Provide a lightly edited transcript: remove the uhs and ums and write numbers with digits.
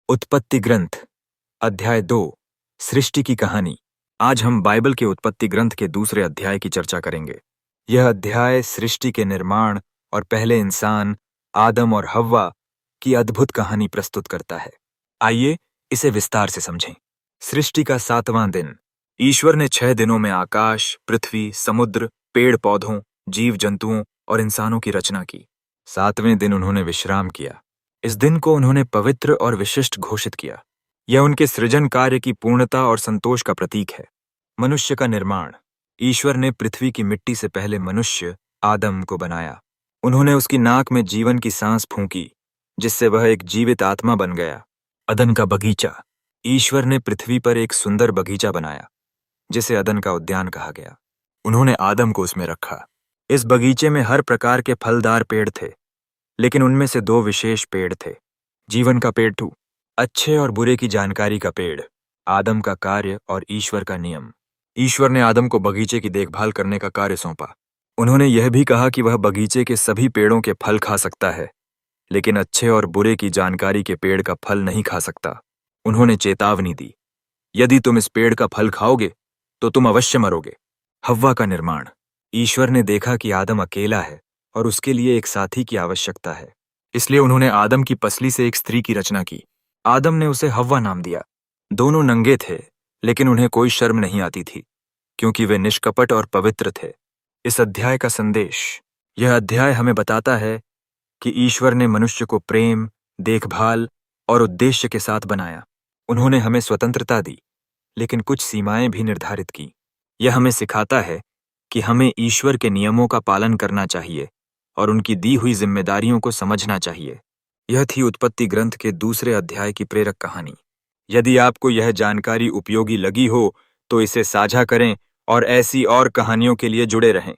उत्पत्ति ग्रंथ अध्याय 2 सृष्टि की कहानी। आज हम बाइबल के उत्पत्ति ग्रंथ के दूसरे अध्याय की चर्चा करेंगे। यह अध्याय सृष्टि के निर्माण और पहले इंसान आदम और हव्वा की अद्भुत कहानी प्रस्तुत करता है। आइए इसे विस्तार से समझें। सृष्टि का 7वां दिन। ईश्वर ने 6 दिनों में आकाश, पृथ्वी, समुद्र, पेड़ पौधों, जीव जंतुओं और इंसानों की रचना की। 7वें दिन उन्होंने विश्राम किया। इस दिन को उन्होंने पवित्र और विशिष्ट घोषित किया। यह उनके सृजन कार्य की पूर्णता और संतोष का प्रतीक है। मनुष्य का निर्माण। ईश्वर ने पृथ्वी की मिट्टी से पहले मनुष्य आदम को बनाया। उन्होंने उसकी नाक में जीवन की सांस फूंकी, जिससे वह एक जीवित आत्मा बन गया। अदन का बगीचा। ईश्वर ने पृथ्वी पर एक सुंदर बगीचा बनाया, जिसे अदन का उद्यान कहा गया। उन्होंने आदम को उसमें रखा। इस बगीचे में हर प्रकार के फलदार पेड़ थे, लेकिन उनमें से 2 विशेष पेड़ थे। जीवन का पेड़, अच्छे और बुरे की जानकारी का पेड़, आदम का कार्य और ईश्वर का नियम। ईश्वर ने आदम को बगीचे की देखभाल करने का कार्य सौंपा। उन्होंने यह भी कहा कि वह बगीचे के सभी पेड़ों के फल खा सकता है, लेकिन अच्छे और बुरे की जानकारी के पेड़ का फल नहीं खा सकता। उन्होंने चेतावनी दी, यदि तुम इस पेड़ का फल खाओगे तो तुम अवश्य मरोगे। हव्वा का निर्माण। ईश्वर ने देखा कि आदम अकेला है और उसके लिए एक साथी की आवश्यकता है, इसलिए उन्होंने आदम की पसली से एक स्त्री की रचना की। आदम ने उसे हव्वा नाम दिया। दोनों नंगे थे, लेकिन उन्हें कोई शर्म नहीं आती थी, क्योंकि वे निष्कपट और पवित्र थे। इस अध्याय का संदेश। यह अध्याय हमें बताता है कि ईश्वर ने मनुष्य को प्रेम, देखभाल और उद्देश्य के साथ बनाया। उन्होंने हमें स्वतंत्रता दी, लेकिन कुछ सीमाएं भी निर्धारित की। यह हमें सिखाता है कि हमें ईश्वर के नियमों का पालन करना चाहिए और उनकी दी हुई जिम्मेदारियों को समझना चाहिए। यह थी उत्पत्ति ग्रंथ के दूसरे अध्याय की प्रेरक कहानी। यदि आपको यह जानकारी उपयोगी लगी हो तो इसे साझा करें और ऐसी और कहानियों के लिए जुड़े रहें।